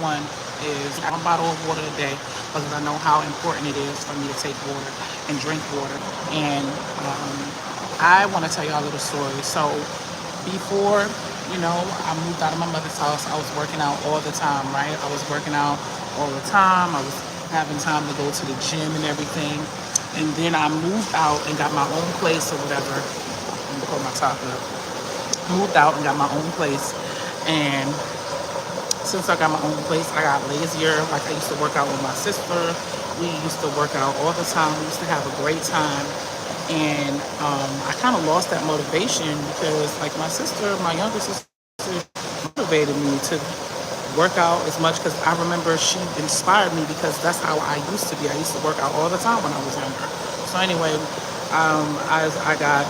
one is 1 bottle of water a day because I know how important it is for me to take water and drink water. And I want to tell y'all a little story. So before, I moved out of my mother's house, I was working out all the time, right? I was working out all the time. I was having time to go to the gym and everything. And then I moved out and got my own place or whatever. Let me pull my top up. Moved out and got my own place. And since I got my own place, I got lazier. Like I used to work out with my sister. We used to work out all the time. We used to have a great time. And I kind of lost that motivation because, like, my younger sister, motivated me to work out as much because I remember she inspired me because that's how I used to be. I used to work out all the time when I was younger. So anyway, as I got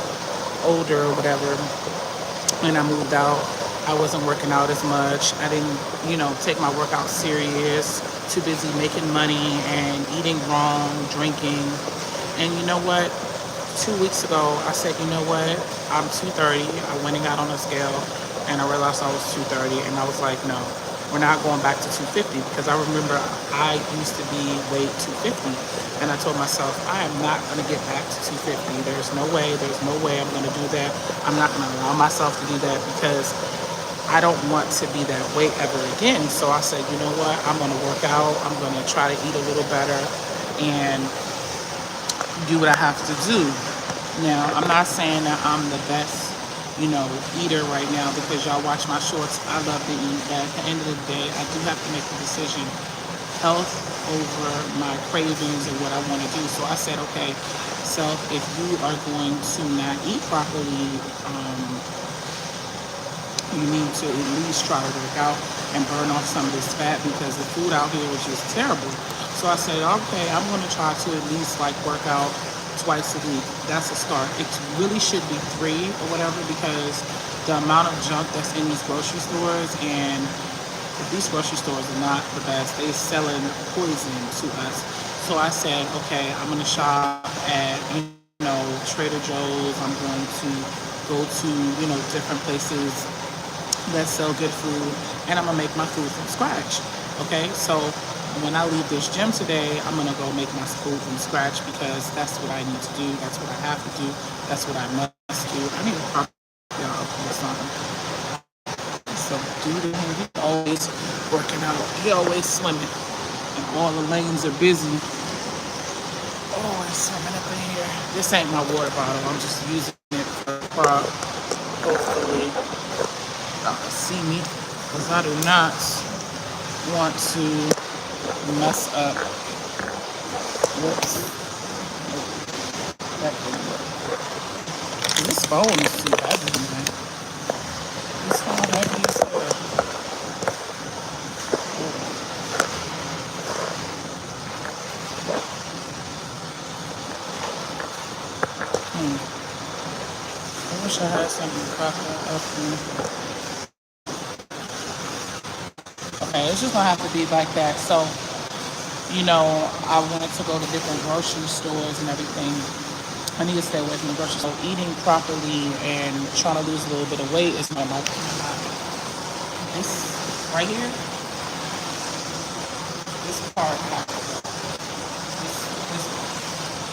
older or whatever, and I moved out, I wasn't working out as much. I didn't, take my workout serious. Too busy making money and eating wrong, drinking. And you know what? 2 weeks ago, I said, you know what? I'm 230. I went and got on a scale, and I realized I was 230, and I was like, no, we're not going back to 250 because I remember I used to be weight 250, and I told myself I am not going to get back to 250. There's no way. There's no way I'm going to do that. I'm not going to allow myself to do that because I don't want to be that weight ever again. So I said, you know what? I'm going to work out. I'm going to try to eat a little better and do what I have to do. Now, I'm not saying that I'm the best, eater right now because y'all watch my shorts. I love to eat, but at the end of the day, I do have to make a decision. Health over my cravings and what I want to do. So I said, okay, self, if you are going to not eat properly, you need to at least try to work out and burn off some of this fat because the food out here is just terrible. So I said, okay, I'm going to try to at least work out twice a week. That's a start. It really should be 3 or whatever because the amount of junk that's in these grocery stores, and these grocery stores are not the best. They're selling poison to us. So I said, okay, I'm going to shop at, Trader Joe's. I'm going to go to, different places that sell good food, and I'm going to make my food from scratch. Okay, so when I leave this gym today, I'm going to go make my food from scratch because that's what I need to do. That's what I have to do. That's what I must do. I need to pop y'all up on something. So dude, he's always working out. He always swimming. And all the lanes are busy. Oh, it's swimming up in here. This ain't my water bottle. I'm just using it for the prop. Hopefully y'all can see me because I do not want to mess up. Whoops. That didn't work. This phone is too heavy, man. This phone heavy as hell. I wish I had something to pop that up in. Okay, it's just gonna have to be like that. So, I wanted to go to different grocery stores and everything. I need to stay away from the grocery store. Eating properly and trying to lose a little bit of weight is my this right here. This part,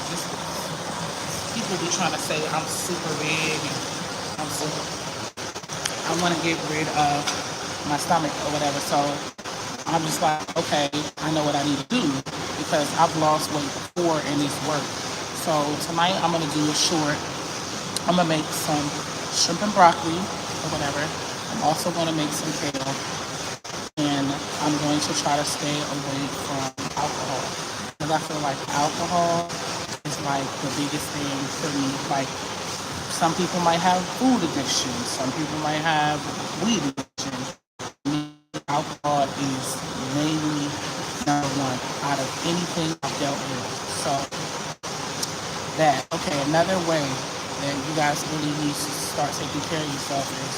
this people be trying to say I'm super big and I'm super. I want to get rid of my stomach or whatever. So I'm just like, okay, I know what I need to do because I've lost weight before and it's worked. So tonight I'm gonna do a short. I'm gonna make some shrimp and broccoli or whatever. I'm also gonna make some kale, and I'm going to try to stay away from alcohol because I feel like alcohol is like the biggest thing for me. Like some people might have food addiction, some people might have weed addiction. Alcohol is mainly number one out of anything I've dealt with. So okay, another way that you guys really need to start taking care of yourself is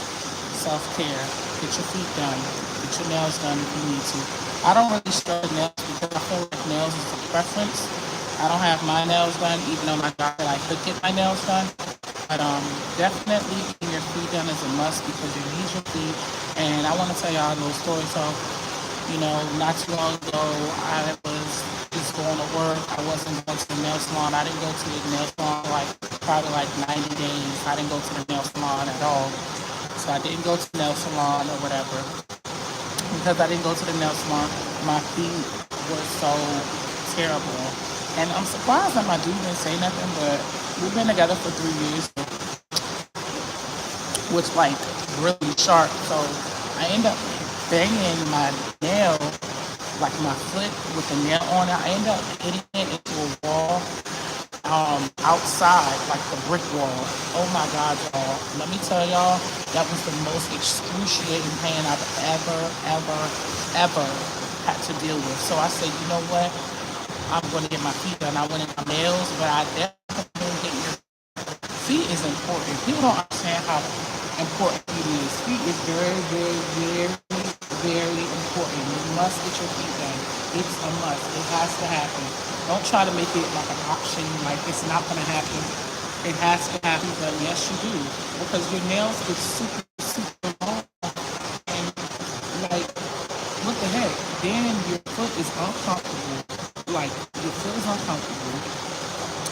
self-care. Get your feet done. Get your nails done if you need to. I don't really stress nails because I feel like nails is a preference. I don't have my nails done, even though my doctor could get my nails done. But definitely getting your feet done is a must because you need your feet. And I want to tell y'all a little story. So Not too long ago, I was just going to work. I wasn't going to the nail salon. I didn't go to the nail salon like probably like 90 days. I didn't go to the nail salon at all. So I didn't go to the nail salon or whatever. Because I didn't go to the nail salon, my feet were so terrible. And I'm surprised that my dude didn't say nothing, but we've been together for 3 years, which like really sharp. So I end up banging my nail, like my foot with the nail on it. I end up hitting it into a wall outside, like the brick wall. Oh my God, y'all. Let me tell y'all, that was the most excruciating pain I've ever had to deal with. So I said, you know what? I'm going to get my feet done. I went in my nails, but I definitely didn't get your feet is important. People don't understand how important feet is. Feet is very, very, very, very important. You must get your feet done. It's a must. It has to happen. Don't try to make it like an option, like it's not going to happen. It has to happen, but yes, you do. Because your nails get super, super long. And like, what the heck? Then your foot is uncomfortable. Like, your foot is uncomfortable.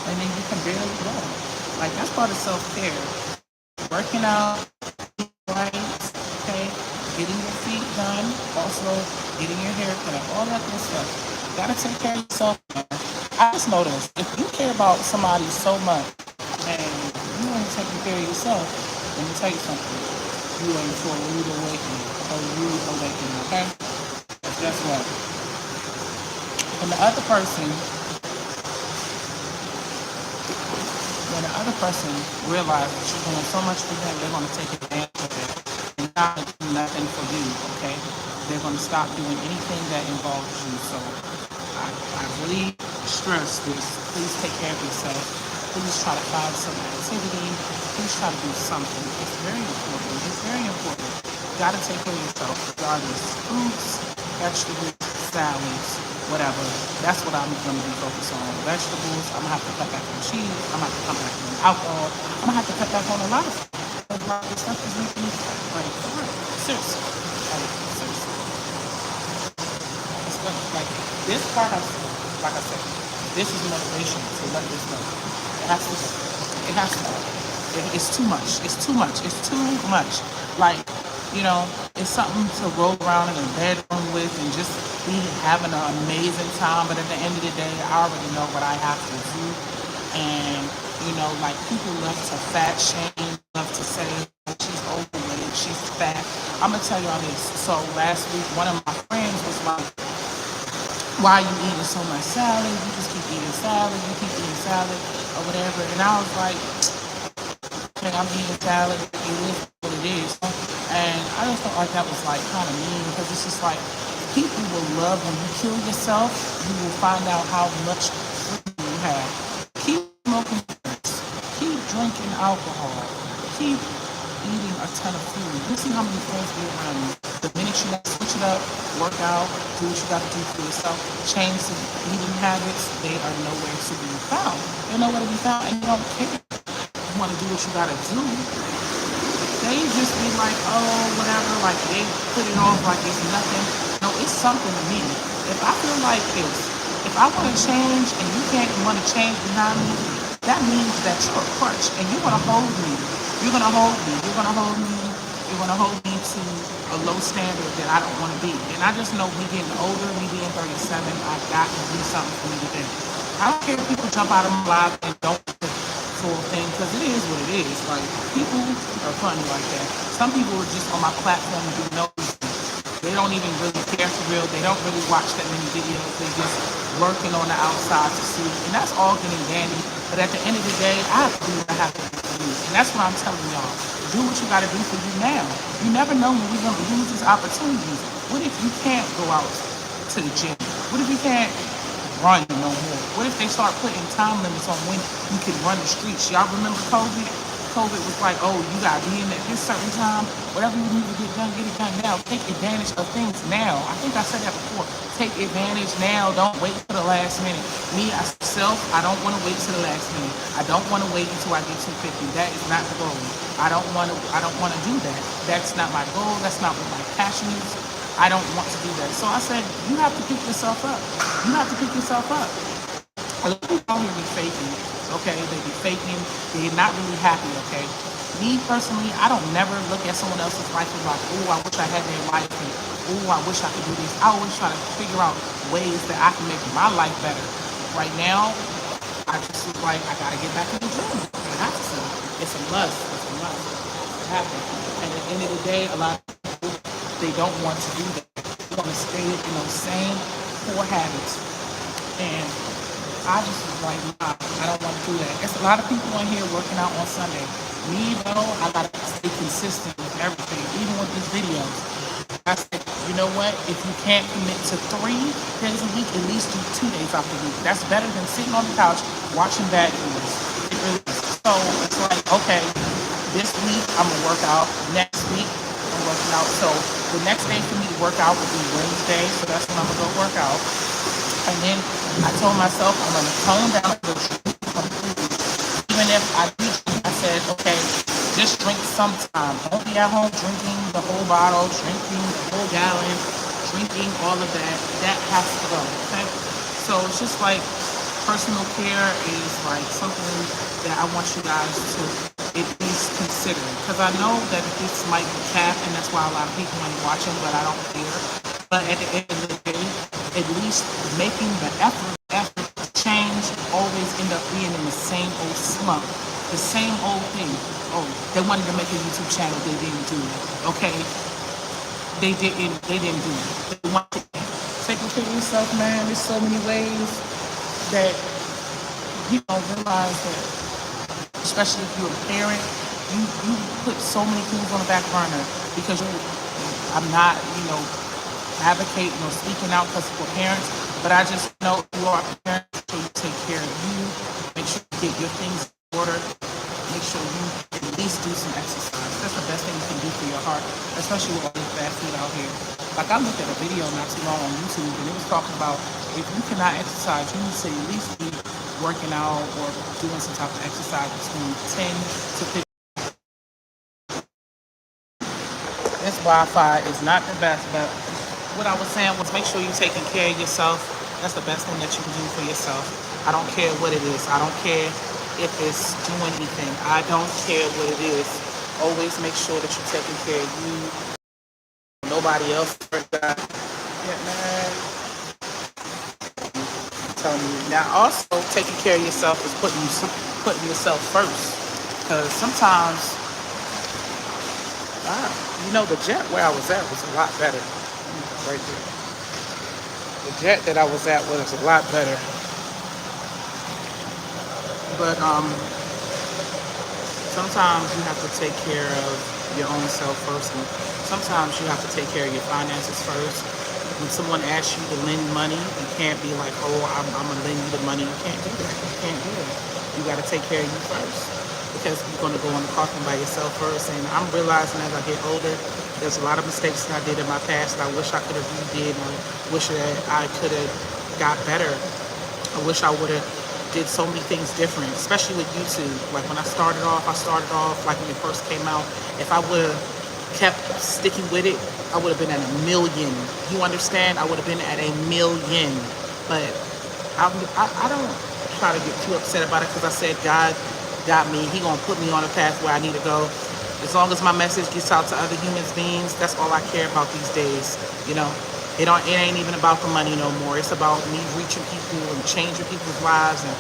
And then you can barely walk. Like, that's part of self-care. Working out, right, okay, getting your feet done, also getting your hair cut, all that good stuff. You gotta take care of yourself, man. I just noticed, if you care about somebody so much and you ain't taking care of yourself, let me tell you something. You are in for a rude awakening, okay? Because guess what? When the other person realizes that you're doing so much for them, they're going to take advantage of it. They're not going to do nothing for you, okay? They're going to stop doing anything that involves you. So I really stress this. Please take care of yourself. Please try to find some activity. Please try to do something. It's very important. It's very important. You got to take care of yourself, regardless. Fruits, vegetables, salads, whatever. That's what I'm going to be focused on. Vegetables, I'm going to have to cut back on cheese. I'm going to have to cut back on alcohol. I'm going to have to cut back on a lot of stuff. Because a lot of stuff is making me fat. Like, for real. Seriously. Like, seriously. It's good. Like, this part has to, like I said, this is motivation to let this go. It has to go. It has to go. It's too much. It's too much. It's too much. Like, it's something to roll around in a bedroom with and just be having an amazing time. But at the end of the day, I already know what I have to do. And, like people love to fat shame, love to say, oh, she's overweight, she's fat. I'm going to tell y'all this. So last week, one of my friends was like, why are you eating so much salad? You just keep eating salad. You keep eating salad or whatever. And I was like, okay, I'm eating salad. It is what it is. And I just felt like that was like kind of mean because it's just like people will love when you kill yourself. You will find out how much freedom you have. Keep smoking, keep drinking alcohol, keep eating a ton of food. You see how many friends be around you. The minute you switch it up, work out, do what you got to do for yourself, change some eating habits, they are nowhere to be found. They're nowhere to be found, and you don't care. You want to do what you got to do. They just be like, oh, whatever, like they put it off like it's nothing. No, it's something to me. If I feel like this, if I want to change and you can't want to change behind me, that means that you're a crutch and you're going to hold me. You're going to hold me. You're going to hold me. You're going to hold me to a low standard that I don't want to be. And I just know me getting older, me being 37, I've got to do something for me to do. I don't care if people jump out of my life and don't full thing, because it is what it is. Like, people are funny like that. Some people are just on my platform and do no reason. They don't even really care for real. They don't really watch that many videos. They just working on the outside to see. And that's all getting dandy. But at the end of the day, I have to do what I have to do for you. And that's what I'm telling y'all. Do what you got to do for you now. You never know when we're going to lose these opportunities. What if you can't go out to the gym? What if you can't run no more? What if they start putting time limits on when you can run the streets? Y'all remember COVID? COVID was like, oh, you got to be in at this certain time. Whatever you need to get done, get it done now. Take advantage of things now. I think I said that before. Take advantage now. Don't wait for the last minute. Me, myself, I don't want to wait to the last minute. I don't want to wait until I get 250. That is not the goal. I don't want to do that. That's not my goal. That's not what my passion is. I don't want to do that. So I said, you have to pick yourself up. You have to pick yourself up. A lot of people out here be faking, okay? They be faking. They're not really happy, okay? Me personally, I don't never look at someone else's life and like, oh, I wish I had their life, and oh, I wish I could do this. I always try to figure out ways that I can make my life better. Right now, I just was like, I gotta get back to the gym. I have to. It's a must. It's a must. It happens. And at the end of the day, a lot of people, they don't want to do that. They want to stay in those same poor habits. And I just was like, nah, I don't want to do that. There's a lot of people in here working out on Sunday. Me, though, I gotta stay consistent with everything, even with these videos. I said, you know what? If you can't commit to 3 days a week, at least do 2 days out the week. That's better than sitting on the couch watching bad news. It really is. So it's like, okay, this week I'm gonna work out. Next week I'm working out. So the next day for me to work out will be Wednesday. So that's when I'm gonna go work out. And then I told myself I'm going to tone down the drink completely. Even if I do drink, I said, okay, just drink sometime. Don't be at home drinking the whole bottle, drinking the whole gallon, drinking all of that. That has to go, okay? So it's just like personal care is like something that I want you guys to at least consider. Because I know that this might be cap, and that's why a lot of people ain't watching, but I don't care. But at the end of the day, at least making the effort to change always end up being in the same old slump, the same old thing. Oh, they wanted to make a YouTube channel, they didn't do it. Okay, they didn't do it. They wanted to take care of yourself, man. There's so many ways that you don't realize that, especially if you're a parent, you put so many things on the back burner because I'm not, advocating or speaking out because for parents, but I just know you are parents, so you take care of you, make sure you get your things in order, make sure you at least do some exercise. That's the best thing you can do for your heart, especially with all this bad food out here. Like I looked at a video not too long on YouTube and it was talking about if you cannot exercise, you need to at least be working out or doing some type of exercise between 10 to 15. This Wi-Fi is not the best, but what I was saying was make sure you're taking care of yourself. That's the best thing that you can do for yourself. I don't care what it is. I don't care if it's doing anything. I don't care what it is. Always make sure that you're taking care of you. Nobody else. Yeah, man. I'm telling you. Now, also taking care of yourself is putting yourself first. Because sometimes, the jet where I was at was a lot better. Right there. The jet that I was at was a lot better. But sometimes you have to take care of your own self first. And sometimes you have to take care of your finances first. When someone asks you to lend money, you can't be like, oh, I'm going to lend you the money. You can't do that. You can't do that. You got to take care of you first. Because you're going to go in the coffin by yourself first. And I'm realizing as I get older, there's a lot of mistakes that I did in my past that I wish I could have redid, or wish that I could have got better. I wish I would have did so many things different, especially with YouTube. Like when I started off like when it first came out. If I would have kept sticking with it, I would have been at 1 million. You understand? I would have been at 1 million. But I don't try to get too upset about it because I said God got me. He gonna put me on a path where I need to go. As long as my message gets out to other human beings, that's all I care about these days. It ain't even about the money no more. It's about me reaching people and changing people's lives and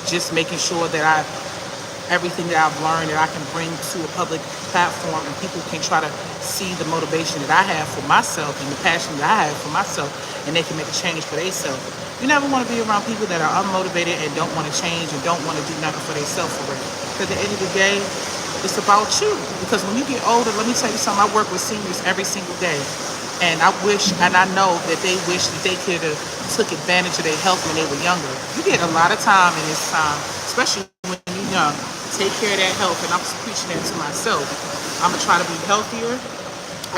just making sure that everything that I've learned that I can bring to a public platform and people can try to see the motivation that I have for myself and the passion that I have for myself, and they can make a change for themselves. You never want to be around people that are unmotivated and don't want to change and don't want to do nothing for themselves for real. Because at the end of the day, it's about you. Because when you get older, let me tell you something, I work with seniors every single day. And I wish, and I know that they wish that they could have took advantage of their health when they were younger. You get a lot of time in this time, especially when you're young. Take care of that health, and I'm preaching that to myself. I'm going to try to be healthier.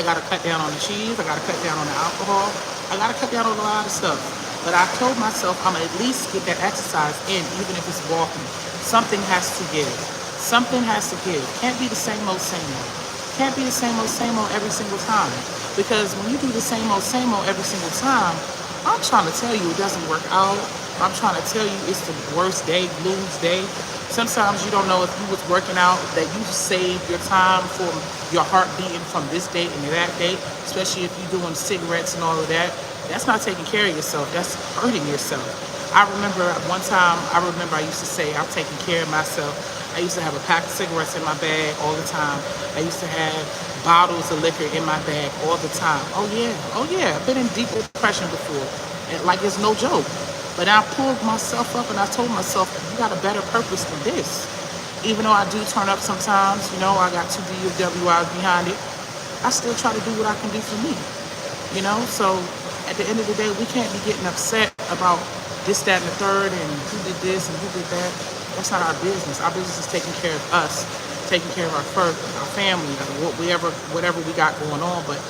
I got to cut down on the cheese. I got to cut down on the alcohol. I got to cut down on a lot of stuff. But I told myself I'm going to at least get that exercise in, even if it's walking. Something has to give. Something has to give. Can't be the same old, same old. Can't be the same old every single time. Because when you do the same old every single time, I'm trying to tell you it doesn't work out. I'm trying to tell you it's the worst day, blues day. Sometimes you don't know if you was working out, that you saved your time from your heart beating from this date and that date, especially if you're doing cigarettes and all of that. That's not taking care of yourself. That's hurting yourself. I remember one time, I used to say, I'm taking care of myself. I used to have a pack of cigarettes in my bag all the time. I used to have bottles of liquor in my bag all the time. Oh yeah, I've been in deep depression before. And like it's no joke. But I pulled myself up and I told myself, you got a better purpose than this. Even though I do turn up sometimes, I got 2 DWIs behind it, I still try to do what I can do for me. So at the end of the day, we can't be getting upset about this, that, and the third, and who did this and who did that. That's not our business. Our business is taking care of us, taking care of our family, whatever we got going on. But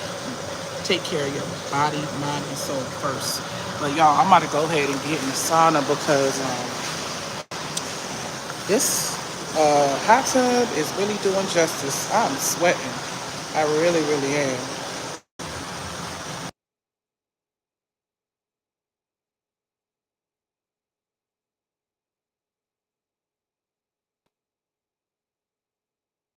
take care of your body, mind, and soul first. But y'all, I'm about to go ahead and get in the sauna because this hot tub is really doing justice. I'm sweating. I really, really am.